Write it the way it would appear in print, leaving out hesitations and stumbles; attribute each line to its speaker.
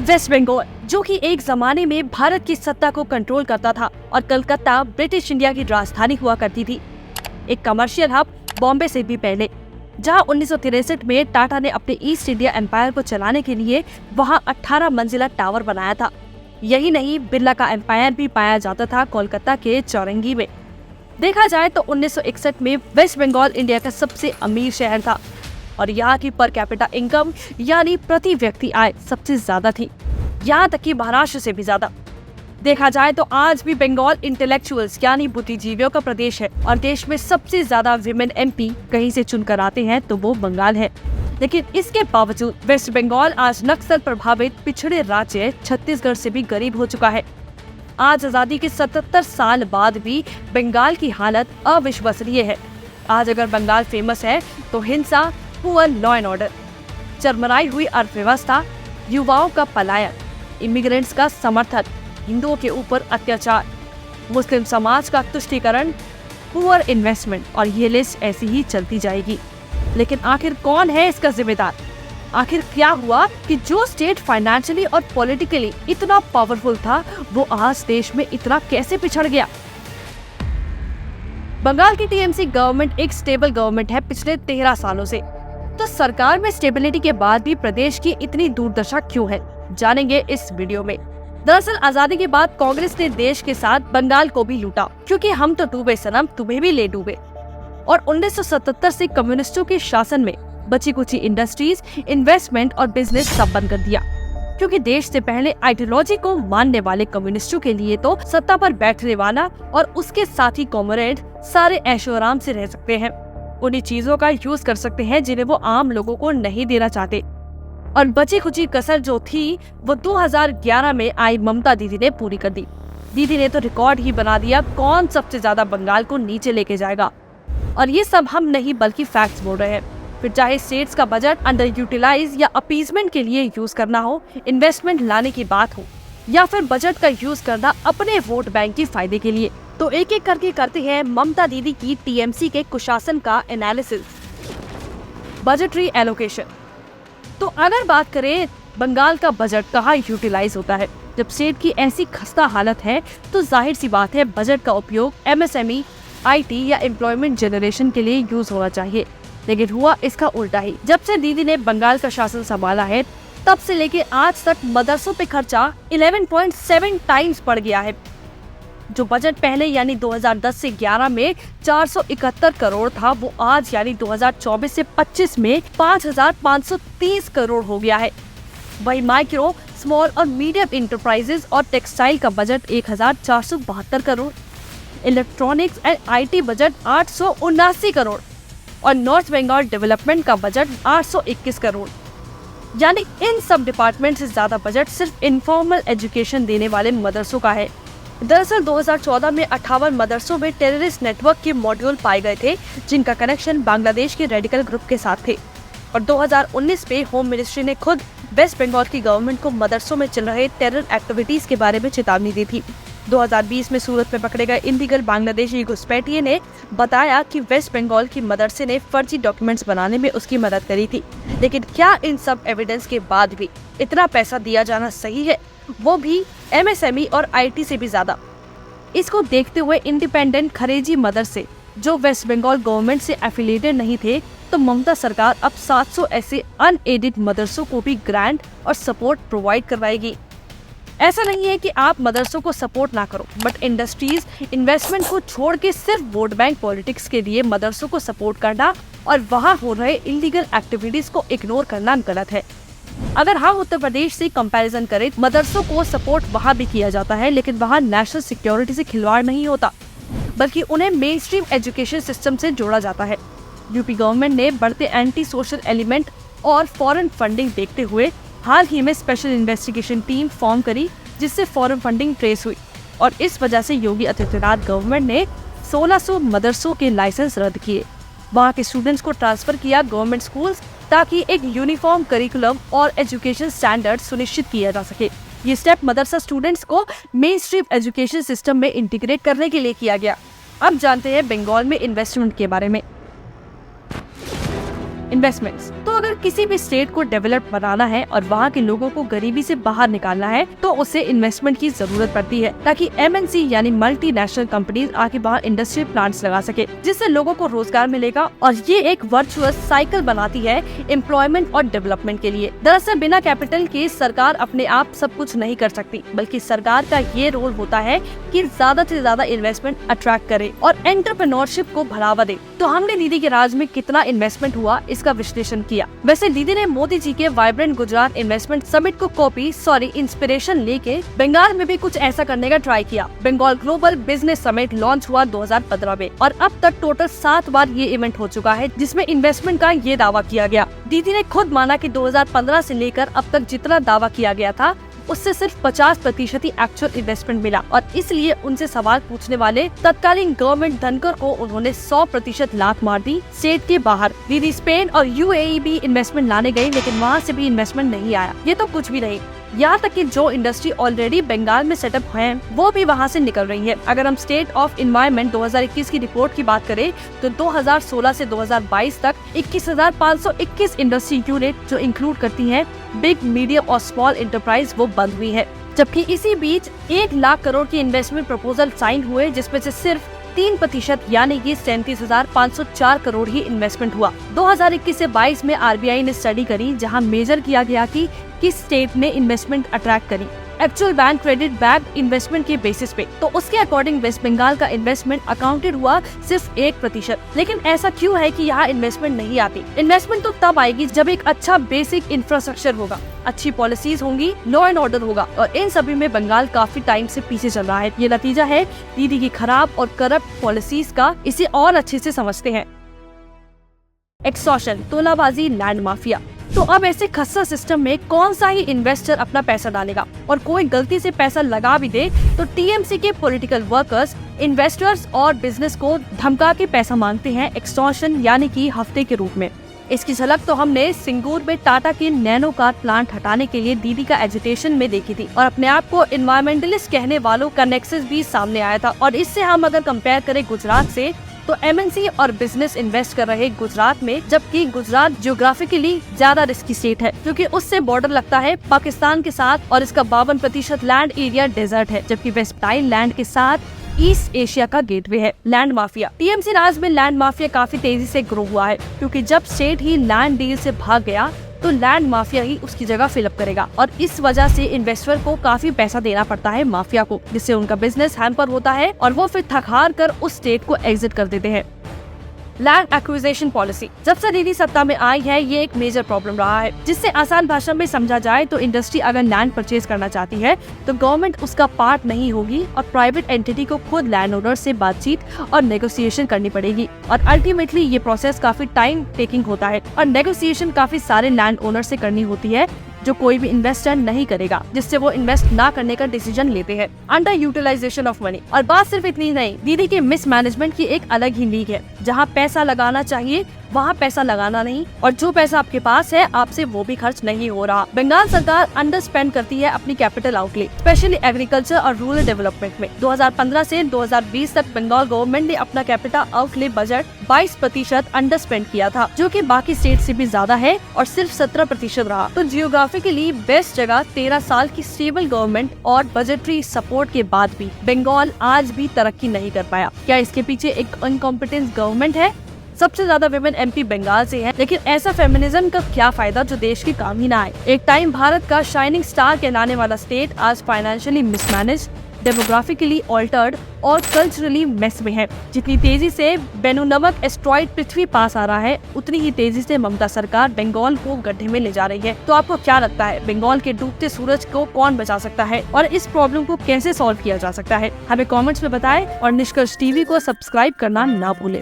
Speaker 1: Waste Bengal, जो कि एक जमाने में भारत की सत्ता को कंट्रोल करता था और कलकत्ता ब्रिटिश इंडिया की राजधानी हुआ करती थी, एक कमर्शियल हब बॉम्बे से भी पहले, जहां 1963 में टाटा ने अपने ईस्ट इंडिया एम्पायर को चलाने के लिए वहां 18 मंजिला टावर बनाया था। यही नहीं, बिरला का एम्पायर भी पाया जाता था कोलकाता के चौरंगी में। देखा जाए तो 1961 में वेस्ट बंगाल इंडिया का सबसे अमीर शहर था और यहाँ की पर कैपिटा इनकम यानी प्रति व्यक्ति आय सबसे ज्यादा थी, यहाँ तक कि महाराष्ट्र से भी ज्यादा। देखा जाए तो आज भी बंगाल इंटेलेक्चुअल्स यानी बुद्धिजीवियों का प्रदेश है और देश में सबसे ज्यादा विमेन एमपी कहीं से चुनकर आते हैं तो वो बंगाल है। लेकिन इसके बावजूद वेस्ट बंगाल आज नक्सल प्रभावित पिछड़े राज्य छत्तीसगढ़ से भी गरीब हो चुका है। आज आजादी के 77 साल बाद भी बंगाल की हालत अविश्वसनीय है। आज अगर बंगाल फेमस है तो हिंसा, पुअर लॉ एंड ऑर्डर, चरमराई हुई अर्थव्यवस्था, युवाओं का पलायन, इमिग्रेंट्स का समर्थन, हिंदुओं के ऊपर अत्याचार, मुस्लिम समाज का तुष्टीकरण, पुअर इन्वेस्टमेंट और ये लिस्ट ऐसी ही चलती जाएगी। लेकिन आखिर कौन है इसका जिम्मेदार? आखिर क्या हुआ कि जो स्टेट फाइनेंशियली और पॉलिटिकली इतना पावरफुल था वो आज देश में इतना कैसे पिछड़ गया? बंगाल की टीएमसी गवर्नमेंट एक स्टेबल गवर्नमेंट है पिछले 13 सालों से। तो सरकार में स्टेबिलिटी के बाद भी प्रदेश की इतनी दुर्दशा क्यों है, जानेंगे इस वीडियो में। दरअसल आजादी के बाद कांग्रेस ने देश के साथ बंगाल को भी लूटा, क्योंकि हम तो डूबे सनम, तुम्हें भी ले डूबे। और 1977 से कम्युनिस्टों के शासन में बची कुची इंडस्ट्रीज, इन्वेस्टमेंट और बिजनेस सब बंद कर दिया, क्योंकि देश से पहले आइडियोलॉजी को मानने वाले कम्युनिस्टों के लिए तो सत्ता पर बैठने वाला और उसके साथी कॉमरेड सारे ऐशो आराम से रह सकते हैं, उन्हीं चीजों का यूज कर सकते हैं जिन्हें वो आम लोगों को नहीं देना चाहते। और बची खुची कसर जो थी वो 2011 में आई ममता दीदी ने पूरी कर दी। दीदी ने तो रिकॉर्ड ही बना दिया कौन सबसे ज्यादा बंगाल को नीचे लेके जाएगा। और ये सब हम नहीं बल्कि फैक्ट्स बोल रहे हैं। फिर चाहे स्टेट्स का बजट अंडर यूटिलाइज या अपीजमेंट के लिए यूज करना हो, इन्वेस्टमेंट लाने की बात हो, या फिर बजट का यूज करना अपने वोट बैंक के फायदे के लिए, तो एक एक करके करते हैं ममता दीदी की टीएमसी के कुशासन का एनालिसिस। Budgetary allocation. तो अगर बात करें बंगाल का बजट कहाँ यूटिलाइज होता है, जब स्टेट की ऐसी खस्ता हालत है तो जाहिर सी बात है बजट का उपयोग एमएसएमई, आईटी या एम्प्लॉयमेंट जनरेशन के लिए यूज होना चाहिए। लेकिन हुआ इसका उल्टा ही। जब से दीदी ने बंगाल का शासन संभाला है तब से लेके आज तक मदरसों पे खर्चा 11.7 टाइम्स बढ़ गया है। जो बजट पहले यानी 2010 से 11 में 471 करोड़ था वो आज यानी 2024 से 25 में 5,530 करोड़ हो गया है। वही माइक्रो, स्मॉल और मीडियम इंटरप्राइजेज और टेक्सटाइल का budget 1,472 crore, electronics and IT budget 879 crore और नॉर्थ बंगाल डेवलपमेंट का बजट 821 करोड़। यानी इन सब डिपार्टमेंट से ज्यादा बजट सिर्फ इनफॉर्मल एजुकेशन देने वाले मदरसों का है। दरअसल 2014 में 58 मदरसों में टेररिस्ट नेटवर्क के मॉड्यूल पाए गए थे जिनका कनेक्शन बांग्लादेश के रेडिकल ग्रुप के साथ थे। और 2019 में होम मिनिस्ट्री ने खुद वेस्ट बंगाल की गवर्नमेंट को मदरसों में चल रहे टेरर एक्टिविटीज के बारे में चेतावनी दी थी। 2020 में सूरत में पकड़े गए इलीगल बांग्लादेशी घुसपैठिए ने बताया कि वेस्ट बंगाल की मदरसे ने फर्जी डॉक्यूमेंट्स बनाने में उसकी मदद करी थी। लेकिन क्या इन सब एविडेंस के बाद भी इतना पैसा दिया जाना सही है, वो भी एमएसएमई और आईटी से भी ज्यादा? इसको देखते हुए इंडिपेंडेंट खरेजी मदरसे जो वेस्ट बंगाल गवर्नमेंट से एफिलिएटेड नहीं थे, तो ममता सरकार अब 700 ऐसे अनएडेड मदरसों को भी ग्रांट और सपोर्ट प्रोवाइड करवाएगी। ऐसा नहीं है कि आप मदरसों को सपोर्ट ना करो, बट इंडस्ट्रीज, इन्वेस्टमेंट को छोड़ के सिर्फ वोट बैंक पॉलिटिक्स के लिए मदरसों को सपोर्ट करना और वहाँ हो रहे इलीगल एक्टिविटीज को इग्नोर करना गलत है। अगर हम उत्तर प्रदेश से कंपैरिजन करें, मदरसों को सपोर्ट वहाँ भी किया जाता है, लेकिन वहाँ नेशनल सिक्योरिटी से खिलवाड़ नहीं होता, बल्कि उन्हें मेन स्ट्रीम एजुकेशन सिस्टम से जोड़ा जाता है। यूपी गवर्नमेंट ने बढ़ते एंटी सोशल एलिमेंट और फॉरेन फंडिंग देखते हुए हाल ही में स्पेशल इन्वेस्टिगेशन टीम फॉर्म करी, जिससे फॉरेन फंडिंग ट्रेस हुई और इस वजह से योगी आदित्यनाथ गवर्नमेंट ने 1600 मदरसों के लाइसेंस रद्द किए। वहाँ के स्टूडेंट्स को ट्रांसफर किया गवर्नमेंट स्कूल्स, ताकि एक यूनिफॉर्म करिकुलम और एजुकेशन स्टैंडर्ड सुनिश्चित किया जा सके। ये स्टेप मदरसा स्टूडेंट्स को मेन स्ट्रीम एजुकेशन सिस्टम में इंटीग्रेट करने के लिए किया गया। अब जानते हैं बंगाल में इन्वेस्टमेंट के बारे में। इन्वेस्टमेंट्स। तो अगर किसी भी स्टेट को डेवलप बनाना है और वहाँ के लोगों को गरीबी से बाहर निकालना है तो उसे इन्वेस्टमेंट की जरूरत पड़ती है, ताकि MNC यानी मल्टीनेशनल कंपनीज आके बाहर इंडस्ट्रियल प्लांट्स लगा सके, जिससे लोगों को रोजगार मिलेगा। और ये एक वर्चुअस साइकिल बनाती है एम्प्लॉयमेंट और डेवलपमेंट के लिए। दरअसल बिना कैपिटल के सरकार अपने आप सब कुछ नहीं कर सकती, बल्कि सरकार का ये रोल होता है कि ज्यादा से ज्यादा इन्वेस्टमेंट अट्रैक्ट करे और एंटरप्रेन्योरशिप को बढ़ावा दे। तो हमने दीदी के राज में कितना इन्वेस्टमेंट हुआ इसका विश्लेषण किया। वैसे दीदी ने मोदी जी के वाइब्रेंट गुजरात इन्वेस्टमेंट समिट को इंस्पिरेशन लेके बंगाल में भी कुछ ऐसा करने का ट्राई किया। Bengal global business summit launch हुआ 2015 में और अब तक टोटल 7 बार ये इवेंट हो चुका है, जिसमें इन्वेस्टमेंट का ये दावा किया गया। दीदी ने खुद माना कि 2015 से लेकर अब तक जितना दावा किया गया था उससे सिर्फ 50% ही एक्चुअल इन्वेस्टमेंट मिला, और इसलिए उनसे सवाल पूछने वाले तत्कालीन गवर्नमेंट धनकर को उन्होंने 100% लात मार दी स्टेट के बाहर। दीदी स्पेन और UAE भी इन्वेस्टमेंट लाने गई, लेकिन वहाँ से भी इन्वेस्टमेंट नहीं आया। ये तो कुछ भी नहीं, यहाँ तक कि जो इंडस्ट्री ऑलरेडी बंगाल में सेटअप है वो भी वहाँ से निकल रही है। अगर हम स्टेट ऑफ एनवायरनमेंट 2021 की रिपोर्ट की बात करें तो 2016 से 2022 तक 21,521 इंडस्ट्री यूनिट जो इंक्लूड करती हैं बिग, मीडियम और स्मॉल एंटरप्राइज वो बंद हुई है। जबकि इसी बीच 1 लाख करोड़ की इन्वेस्टमेंट प्रपोजल साइन हुए, जिसमें से सिर्फ 3% यानी कि 37,504 करोड़ ही इन्वेस्टमेंट हुआ। 2021 से 22 में RBI ने स्टडी करी, जहां मेजर किया गया कि किस स्टेट ने इन्वेस्टमेंट अट्रैक्ट करी actual bank credit backed investment के बेसिस पे। तो उसके अकॉर्डिंग वेस्ट बंगाल का इन्वेस्टमेंट अकाउंटेड हुआ सिर्फ 1%। लेकिन ऐसा क्यों है कि यहाँ इन्वेस्टमेंट नहीं आती? इन्वेस्टमेंट तो तब आएगी जब एक अच्छा बेसिक इंफ्रास्ट्रक्चर होगा, अच्छी पॉलिसीज होंगी, लॉ एंड ऑर्डर होगा, और इन सभी में बंगाल काफी टाइम से पीछे चल रहा है। ये नतीजा है दीदी की खराब और करप्ट पॉलिसीज का। इसे और अच्छे से समझते हैं। एक्सटॉर्शन, तोलाबाजी, लैंड माफिया। तो अब ऐसे खस्ता सिस्टम में कौन सा ही इन्वेस्टर अपना पैसा डालेगा? और कोई गलती से पैसा लगा भी दे तो TMC के पॉलिटिकल वर्कर्स इन्वेस्टर्स और बिजनेस को धमका के पैसा मांगते हैं, एक्सटॉर्शन यानी कि हफ्ते के रूप में। इसकी झलक तो हमने सिंगूर में टाटा के नैनो कार प्लांट हटाने के लिए दीदी का एजिटेशन में देखी थी, और अपने आप को इन्वायरमेंटलिस्ट कहने वालों का नेक्सस भी सामने आया था। और इससे हम अगर कंपेयर करें गुजरात से, तो MNC और बिजनेस इन्वेस्ट कर रहे गुजरात में, जबकि गुजरात जियोग्राफिकली ज्यादा रिस्की स्टेट है क्योंकि उससे बॉर्डर लगता है पाकिस्तान के साथ, और इसका 52% लैंड एरिया डेजर्ट है, जबकि वेस्ट नाइल लैंड के साथ ईस्ट एशिया का गेटवे है। लैंड माफिया, TMC राज में लैंड माफिया काफी तेजी से ग्रो हुआ है, क्योंकि जब स्टेट ही लैंड डील से भाग गया तो लैंड माफिया ही उसकी जगह फिलअप करेगा, और इस वजह से इन्वेस्टर को काफी पैसा देना पड़ता है माफिया को, जिससे उनका बिजनेस हैम्पर होता है और वो फिर थक हार कर उस स्टेट को एग्जिट कर देते हैं। लैंड एक्विजिशन पॉलिसी, जब से दीदी सत्ता में आई है ये एक मेजर प्रॉब्लम रहा है, जिससे आसान भाषा में समझा जाए तो इंडस्ट्री अगर लैंड परचेज करना चाहती है तो गवर्नमेंट उसका पार्ट नहीं होगी, और प्राइवेट एंटिटी को खुद लैंड ओनर से बातचीत और नेगोशिएशन करनी पड़ेगी, और अल्टीमेटली ये प्रोसेस काफी टाइम टेकिंग होता है, और नेगोशिएशन काफी सारे लैंड ओनर से करनी होती है जो कोई भी इन्वेस्टर नहीं करेगा, जिससे वो इन्वेस्ट ना करने का डिसीजन लेते हैं। अंडर यूटिलाइजेशन ऑफ मनी, और बात सिर्फ इतनी नहीं, दीदी के मिसमैनेजमेंट की एक अलग ही लीग है, जहाँ पैसा लगाना चाहिए वहाँ पैसा लगाना नहीं, और जो पैसा आपके पास है आपसे वो भी खर्च नहीं हो रहा। बंगाल सरकार अंडर स्पेंड करती है अपनी कैपिटल आउटले, स्पेशली एग्रीकल्चर और रूरल डेवलपमेंट में। 2015 से 2020 तक बंगाल गवर्नमेंट ने अपना capital outlay budget 22% under spend किया था, जो कि बाकी स्टेट से भी ज्यादा है, और सिर्फ 17% रहा। तो जियोग्राफिकली बेस्ट जगह 13 साल की स्टेबल गवर्नमेंट और बजटरी सपोर्ट के बाद भी बंगाल आज भी तरक्की नहीं कर पाया। क्या इसके पीछे एक इनकॉम्पिटेंट गवर्नमेंट है? सबसे ज्यादा विमेन MP बंगाल से है, लेकिन ऐसा फेमिनिज्म का क्या फायदा जो देश की काम ही ना आए। एक टाइम भारत का शाइनिंग स्टार कहलाने वाला स्टेट आज फाइनेंशियली मिसमैनेज, डेमोग्राफिकली ऑल्टर्ड और कल्चरली मेस में है। जितनी तेजी से बेनुनमक एस्ट्रॉइड पृथ्वी पास आ रहा है, उतनी ही तेजी से ममता सरकार बंगाल को गड्ढे में ले जा रही है। तो आपको क्या लगता है, बंगाल के डूबते सूरज को कौन बचा सकता है और इस प्रॉब्लम को कैसे सॉल्व किया जा सकता है? हमें कमेंट्स में बताएं और निष्कर्ष TV को सब्सक्राइब करना ना भूलें।